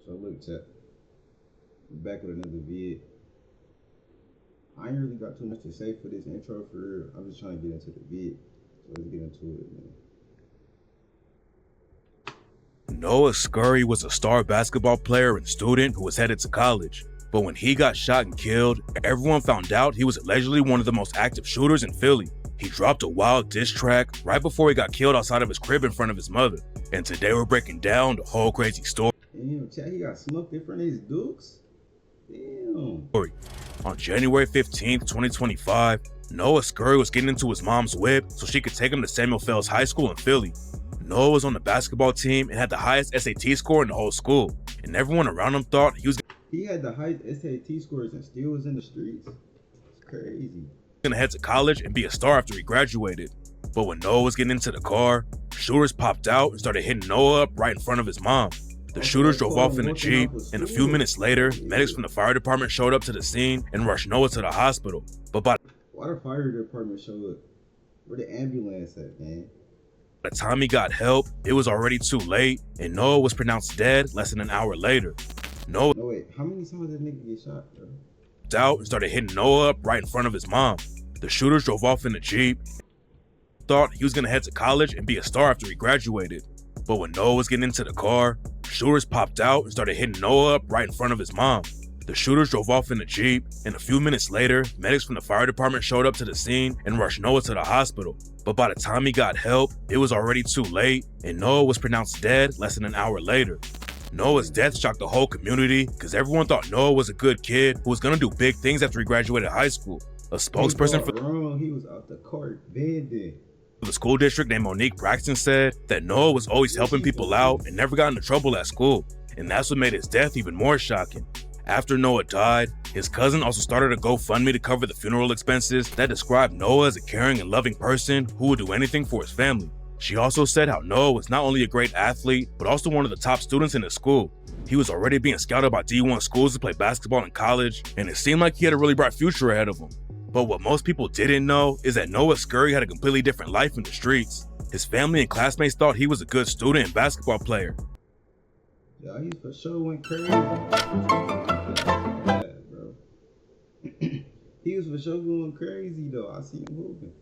So look, chat. Back with another vid. I ain't really got too much to say for this intro for real. I'm just trying to get into the vid. So let's get into it, man. Noah Scurry was a star basketball player and student who was headed to college. But when he got shot and killed, everyone found out he was allegedly one of the most active shooters in Philly. He dropped a wild diss track right before he got killed outside of his crib in front of his mother. And today we're breaking down the whole crazy story. Damn, chat, he got smoked in front of his dukes? Damn. On January 15th, 2025, Noah Scurry was getting into his mom's whip so she could take him to Samuel Fells High School in Philly. Noah was on the basketball team and had the highest SAT score in the whole school, and everyone around him thought he had the highest SAT scores and still was in the streets. It's crazy. Gonna head to college and be a star after he graduated. But when Noah was getting into the car, shooters popped out and started hitting Noah up right in front of his mom. The shooters drove off in a Jeep, and a few minutes later, medics from the fire department showed up to the scene and rushed Noah to the hospital. But by why the fire department showed up? Where the ambulance at, man? the time he got help, it was already too late, and Noah was pronounced dead less than an hour later. Noah No wait, how many times did nigga get shot, bro? out and started hitting Noah up right in front of his mom. The shooters drove off in a Jeep, thought he was gonna head to college and be a star after he graduated. But when Noah was getting into the car, shooters popped out and started hitting Noah up right in front of his mom. The shooters drove off in a Jeep, and a few minutes later, medics from the fire department showed up to the scene and rushed Noah to the hospital. But by the time he got help, it was already too late, and Noah was pronounced dead less than an hour later. Noah's death shocked the whole community because everyone thought Noah was a good kid who was gonna do big things after he graduated high school. A spokesperson for he was out the court bending. the school district named Monique Braxton said that Noah was always helping people out and never got into trouble at school, and that's what made his death even more shocking. After Noah died, his cousin also started a GoFundMe to cover the funeral expenses that described Noah as a caring and loving person who would do anything for his family. She also said how Noah was not only a great athlete, but also one of the top students in his school. He was already being scouted by D1 schools to play basketball in college, and it seemed like he had a really bright future ahead of him. But what most people didn't know is that Noah Scurry had a completely different life in the streets. His family and classmates thought he was a good student and basketball player. Yeah, he for sure went crazy. Yeah, bro. He was for sure going crazy though. I see him moving.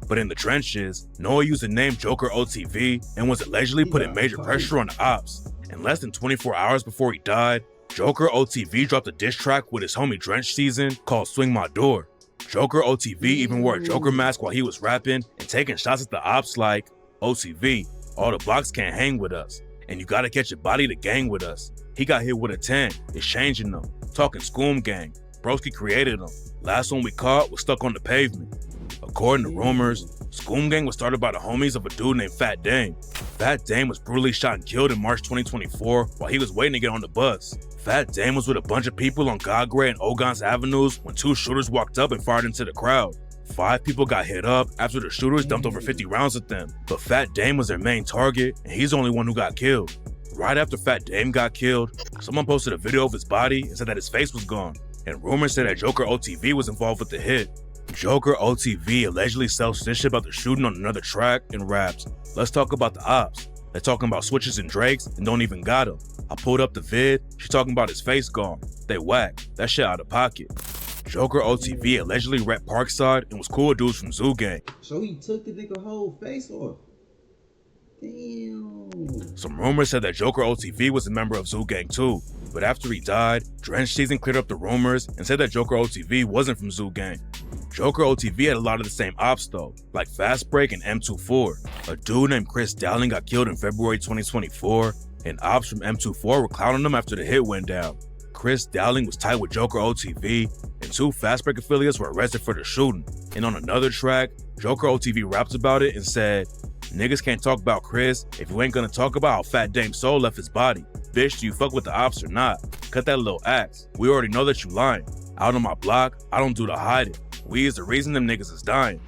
But in the trenches, Noah used the name Joker OTV and was allegedly putting major pressure on the Opps. In less than 24 hours before he died, Joker OTV dropped a diss track with his homie Drench Season called Swing My Door. Joker OTV even wore a Joker mask while he was rapping and taking shots at the Opps like, OTV, all the blocks can't hang with us, and you gotta catch a body to gang with us. He got hit with a 10, it's changing them, talking Scoom Gang, Broski created them, last one we caught was stuck on the pavement. According to rumors, Scoom Gang was started by the homies of a dude named Fat Dame. Fat Dame was brutally shot and killed in March 2024 while he was waiting to get on the bus. Fat Dame was with a bunch of people on Gagre and Ogans Avenues when two shooters walked up and fired into the crowd. 5 people got hit up after the shooters dumped over 50 rounds at them, but Fat Dame was their main target and he's the only one who got killed. Right after Fat Dame got killed, someone posted a video of his body and said that his face was gone, and rumors said that Joker OTV was involved with the hit. Joker OTV allegedly self-snitched about the shooting on another track and raps, "Let's talk about the Opps. They're talking about switches and Drakes and don't even got him. I pulled up the vid, she talking about his face gone. They whack, that shit out of pocket." Joker OTV allegedly rep Parkside and was cool with dudes from Zoo Gang. So he took the nigga whole face off. Damn. Some rumors said that Joker OTV was a member of Zoo Gang too, but after he died, Drench Season cleared up the rumors and said that Joker OTV wasn't from Zoo Gang. Joker OTV had a lot of the same ops though, like Fast Break and M24. A dude named Chris Dowling got killed in February 2024, and ops from M24 were clowning him after the hit went down. Chris Dowling was tied with Joker OTV, and 2 Fast Break affiliates were arrested for the shooting. And on another track, Joker OTV raps about it and said, "Niggas can't talk about Chris if you ain't gonna talk about how Fat Dame's soul left his body. Bitch, do you fuck with the Opps or not? Cut that little axe. We already know that you lying. Out on my block, I don't do the hiding. We is the reason them niggas is dying."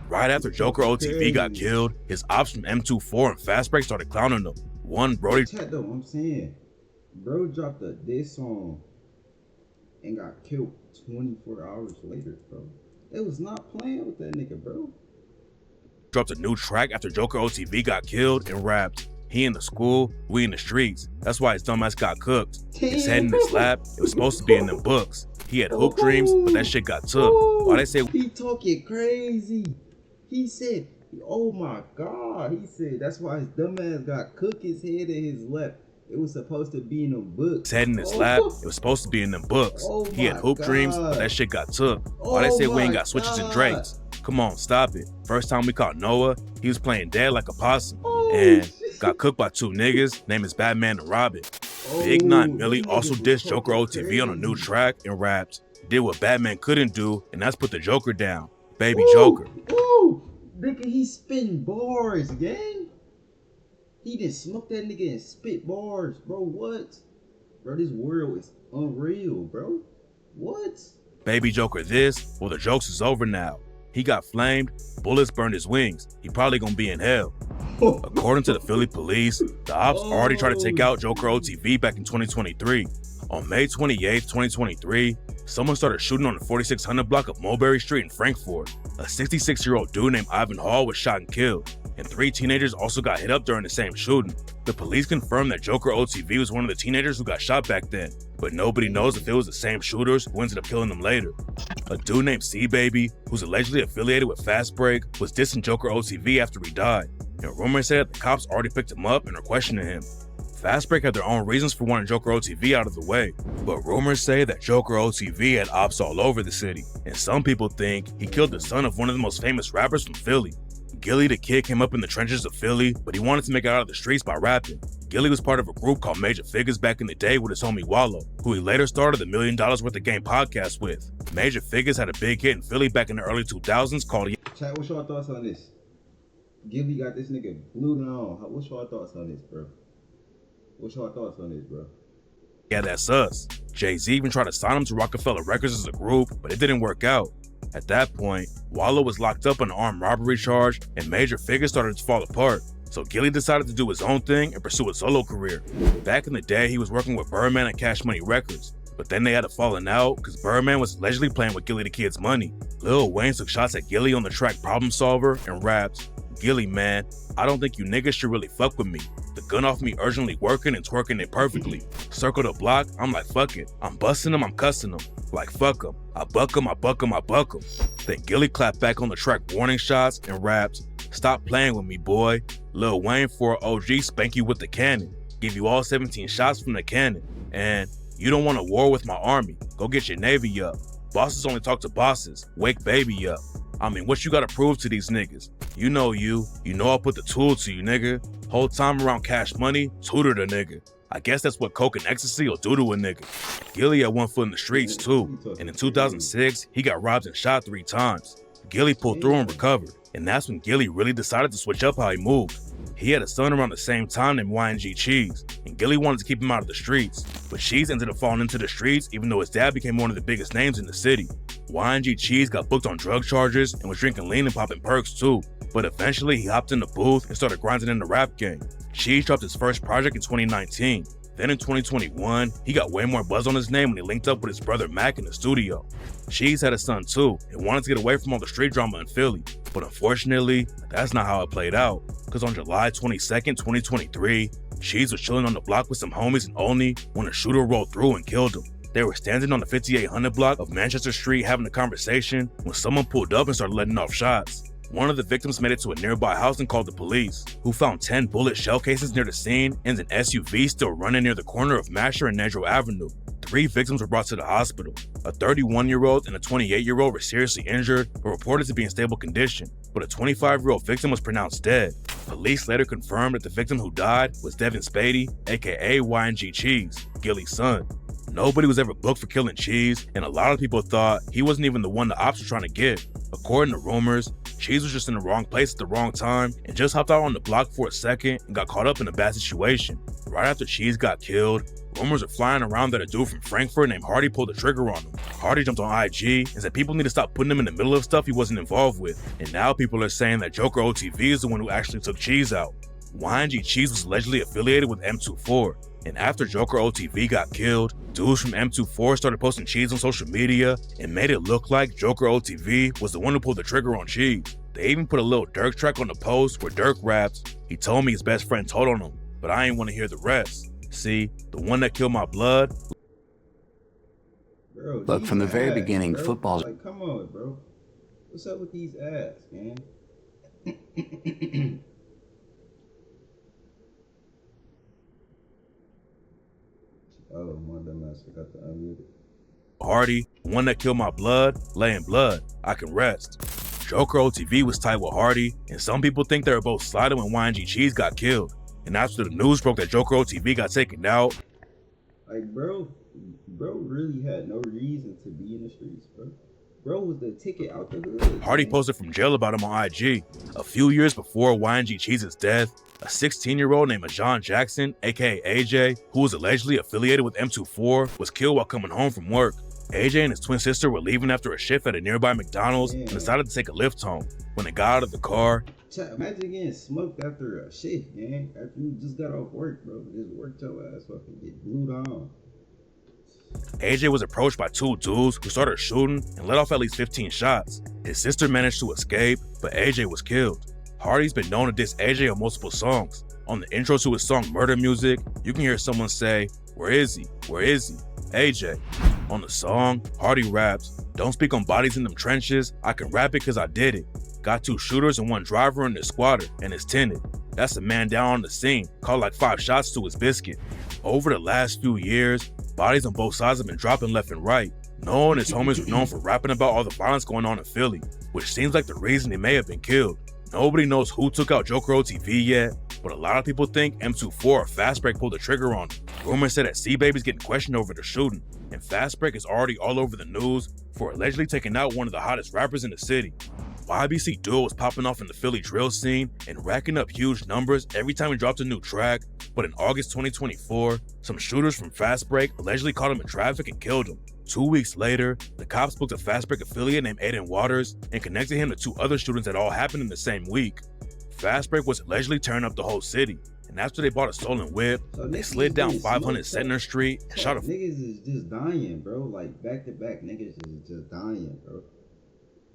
Right after Joker OTV got killed, his ops from M24 and Fast Break started clowning him. One Brody Chat though, I'm saying, bro dropped a diss song and got killed 24 hours later, bro. They was not playing with that nigga, bro. dropped a new track after Joker OTV got killed and rapped, He in the school, we in the streets. That's why his dumbass got cooked. His head in his lap, it was supposed to be in them books. He had hoop dreams, but that shit got took. Why they say he talking crazy? He said, oh my God. He said that's why his dumbass got cooked, his head in his lap. It was supposed to be in them books. His head in his lap, it was supposed to be in them books. He had hoop dreams, but that shit got took. Why they say we ain't got switches and drakes? Come on, stop it. First time we caught Noah, he was playing dead like a possum. And got cooked by two niggas, name is Batman and Robin. Big 9 Millie also dissed Joker OTV on a new track and rapped, did what Batman couldn't do, and that's put the Joker down. Baby Joker. Nigga, he spitting bars, gang. He done smoked that nigga and spit bars, bro. What? Bro, this world is unreal, bro. What? Baby Joker this, well the jokes is over now. He got flamed, bullets burned his wings. He probably gonna be in hell. According to the Philly police, the Opps already tried to take out Joker OTV back in 2023. On May 28, 2023, someone started shooting on the 4600 block of Mulberry Street in Frankfort. A 66-year-old dude named Ivan Hall was shot and killed, and 3 teenagers also got hit up during the same shooting. The police confirmed that Joker OTV was one of the teenagers who got shot back then, but nobody knows if it was the same shooters who ended up killing them later. A dude named C-Baby, who's allegedly affiliated with Fast Break, was dissing Joker OTV after he died, and rumors say that the cops already picked him up and are questioning him. Fast Break had their own reasons for wanting Joker OTV out of the way, but rumors say that Joker OTV had ops all over the city, and some people think he killed the son of one of the most famous rappers from Philly. Gilly the Kid came up in the trenches of Philly, but he wanted to make it out of the streets by rapping. Gilly was part of a group called Major Figures back in the day with his homie Wallow, who he later started the $1 Million Worth of Game podcast with. Major Figures had a big hit in Philly back in the early 2000s called Chat, what's your thoughts on this? Gilly got this nigga glued on. What's your thoughts on this, bro? Yeah, that's us. Jay-Z even tried to sign him to Rockefeller Records as a group, but it didn't work out. At that point, Wallow was locked up on an armed robbery charge, and Major Figures started to fall apart. So Gilly decided to do his own thing and pursue a solo career. Back in the day, he was working with Birdman at Cash Money Records, but then they had a falling out because Birdman was allegedly playing with Gilly the Kid's money. Lil Wayne took shots at Gilly on the track Problem Solver and rapped, "Gilly, man, I don't think you niggas should really fuck with me. The gun off me urgently working and twerking it perfectly. Circle the block, I'm like fuck it. I'm busting them, I'm cussing them. Like fuck them. I buck them, I buck them, I buck them." Then Gilly clapped back on the track Warning Shots and rapped, "Stop playing with me, boy. Lil Wayne for an OG spank you with the cannon. Give you all 17 shots from the cannon. And you don't want a war with my army. Go get your navy up. Bosses only talk to bosses. Wake baby up. I mean, what you gotta prove to these niggas? You know I'll put the tool to you, nigga. Whole time around Cash Money, tutor the nigga. I guess that's what coke and ecstasy will do to a nigga." Gilly had one foot in the streets too, and in 2006, he got robbed and shot 3 times. Gilly pulled through and recovered, and that's when Gilly really decided to switch up how he moved. He had a son around the same time named YNG Cheese, and Gilly wanted to keep him out of the streets, but Cheese ended up falling into the streets even though his dad became one of the biggest names in the city. YNG Cheese got booked on drug charges and was drinking lean and popping perks too, but eventually he hopped in the booth and started grinding in the rap game. Cheese dropped his first project in 2019. Then in 2021, he got way more buzz on his name when he linked up with his brother Mac in the studio. Cheese had a son too and wanted to get away from all the street drama in Philly, but unfortunately, that's not how it played out, because on July 22nd, 2023, Cheese was chilling on the block with some homies in Olney when a shooter rolled through and killed him. They were standing on the 5800 block of Manchester Street having a conversation when someone pulled up and started letting off shots. One of the victims made it to a nearby house and called the police, who found 10 bullet shell cases near the scene and an SUV still running near the corner of Masher and Nedrow Avenue. 3 victims were brought to the hospital. A 31-year-old and a 28-year-old were seriously injured but reported to be in stable condition, but a 25-year-old victim was pronounced dead. Police later confirmed that the victim who died was Devin Spady, aka YNG Cheese, Gilly's son. Nobody was ever booked for killing Cheese, and a lot of people thought he wasn't even the one the ops were trying to get. According to rumors, Cheese was just in the wrong place at the wrong time and just hopped out on the block for a second and got caught up in a bad situation. Right after Cheese got killed, rumors are flying around that a dude from Frankfurt named Hardy pulled the trigger on him. Hardy jumped on IG and said people need to stop putting him in the middle of stuff he wasn't involved with, and now people are saying that Joker OTV is the one who actually took Cheese out. YNG Cheese was allegedly affiliated with M24, and after Joker OTV got killed, dudes from M24 started posting Cheese on social media and made it look like Joker OTV was the one who pulled the trigger on Cheese. They even put a little Dirk track on the post where Dirk raps, "He told me his best friend told on him, but I ain't want to hear the rest. See, the one that killed my blood." Bro, Look, these from the very ads, beginning, bro. football's Like, come on, bro. What's up with these ads, man? Oh, my dumbass forgot to unmute it. Hardy, "The one that killed my blood, lay in blood, I can rest." Joker OTV was tight with Hardy, and some people think they were both sliding when YNG Cheese got killed. And after the news broke that Joker OTV got taken out, Like, bro really had no reason to be in the streets, bro. Bro was the ticket out the hood. Hardy man. posted from jail about him on IG. A few years before YNG Cheese's death, a 16-year-old named John Jackson, aka AJ, who was allegedly affiliated with M24, was killed while coming home from work. AJ and his twin sister were leaving after a shift at a nearby McDonald's and decided to take a lift home. When they got out of the car, Imagine getting smoked after a shift, man. After you just got off work, bro. Just worked your ass up and get glued on. AJ was approached by two dudes who started shooting and let off at least 15 shots. His sister managed to escape, but AJ was killed. Hardy's been known to diss AJ on multiple songs. On the intro to his song Murder Music, you can hear someone say, "Where is he? Where is he? AJ." On the song, Hardy raps, "Don't speak on bodies in them trenches, I can rap it cause I did it. Got two shooters and one driver in the squatter, and it's tinted. That's a man down on the scene, called like 5 shots to his biscuit." Over the last few years, bodies on both sides have been dropping left and right. Noah and his homies were known for rapping about all the violence going on in Philly, which seems like the reason they may have been killed. Nobody knows who took out Joker OTV yet, but a lot of people think M24 or Fast Break pulled the trigger on him. Rumors said that C-Baby's getting questioned over the shooting, and Fast Break is already all over the news for allegedly taking out one of the hottest rappers in the city. YBC Duo was popping off in the Philly drill scene and racking up huge numbers every time he dropped a new track, but in August 2024, some shooters from Fast Break allegedly caught him in traffic and killed him. 2 weeks later, the cops booked a Fast Break affiliate named Aiden Waters and connected him to 2 other shootings that all happened in the same week. Fast Break was allegedly tearing up the whole city, and after they bought a stolen whip, they slid down 500 Center Street and shot a... Niggas is just dying, bro. Like, back to back, niggas is just dying, bro.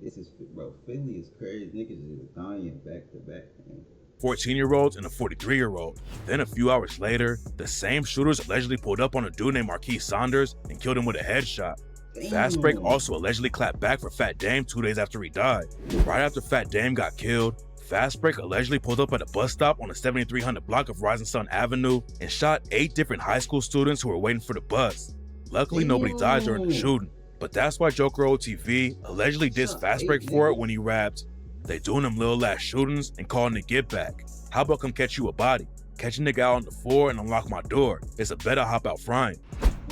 This is, bro, Philly is crazy. Niggas is dying back to back, man. 14-year-olds and a 43-year-old. Then a few hours later, the same shooters allegedly pulled up on a dude named Marquise Saunders and killed him with a headshot. Damn. Fast Break also allegedly clapped back for Fat Dame 2 days after he died. Right after Fat Dame got killed, Fast Break allegedly pulled up at a bus stop on the 7300 block of Rising Sun Avenue and shot 8 different high school students who were waiting for the bus. Luckily, nobody died during the shooting, but that's why Joker OTV allegedly dissed Fast Break for it when he rapped, "They doing them little ass shootings and calling it get back. How about come catch you a body? Catch a nigga out on the floor and unlock my door. It's a better hop out frying."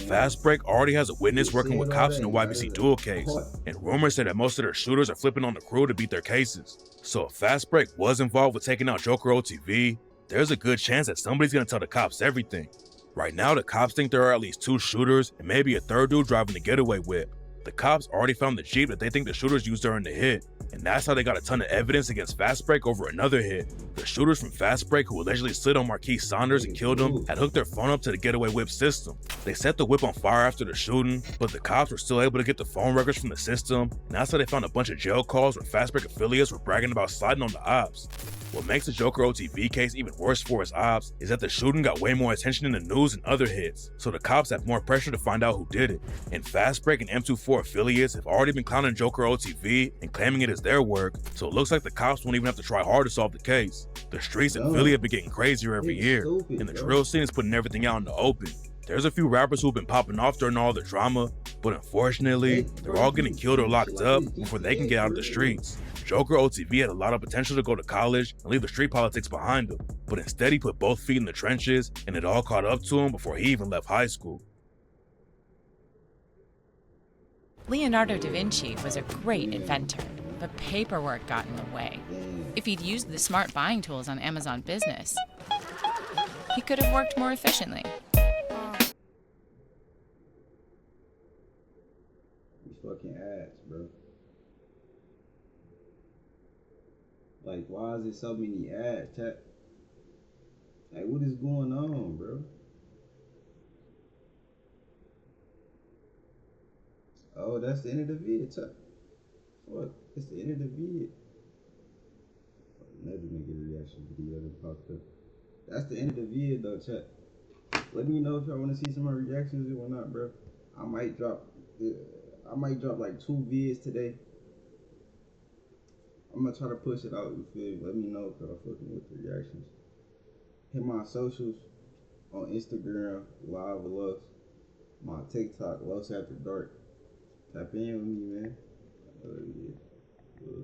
Fast Break already has a witness working with cops in the YBC Duel case, and rumors say that most of their shooters are flipping on the crew to beat their cases. So if Fast Break was involved with taking out Joker OTV, there's a good chance that somebody's gonna tell the cops everything. Right now, the cops think there are at least 2 shooters and maybe a third dude driving the getaway whip. The cops already found the Jeep that they think the shooters used during the hit, and that's how they got a ton of evidence against Fast Break over another hit. The shooters from Fast Break who allegedly slid on Marquise Saunders and killed him had hooked their phone up to the getaway whip system. They set the whip on fire after the shooting, but the cops were still able to get the phone records from the system, and that's how they found a bunch of jail calls where Fast Break affiliates were bragging about sliding on the Opps. What makes the Joker OTV case even worse for his ops is that the shooting got way more attention in the news than other hits, so the cops have more pressure to find out who did it. And Fast Break and M24 affiliates have already been clowning Joker OTV and claiming it is their work, so it looks like the cops won't even have to try hard to solve the case. The streets in Philly have been getting crazier every year, and the drill scene is putting everything out in the open. There's a few rappers who've been popping off during all the drama, but unfortunately, they're all getting killed or locked up before they can get out of the streets. Joker OTV had a lot of potential to go to college and leave the street politics behind him, but instead he put both feet in the trenches, and it all caught up to him before he even left high school. Leonardo da Vinci was a great inventor, but paperwork got in the way. If he'd used the smart buying tools on Amazon Business, he could have worked more efficiently. These fucking ads, bro. Like, why is there so many ads, chat? Like, what is going on, bro? Oh, that's the end of the vid, chat. What? It's the end of the vid. Another nigga reaction video that popped up. That's the end of the video though, chat. Let me know if y'all want to see some more reactions or not, bro. I might drop like 2 vids today. I'm gonna try to push it out, you feel me? Let me know if y'all fucking with the reactions. Hit my socials on Instagram, Live with Los. My TikTok, Los After Dark. Tap in with me, man. Yeah.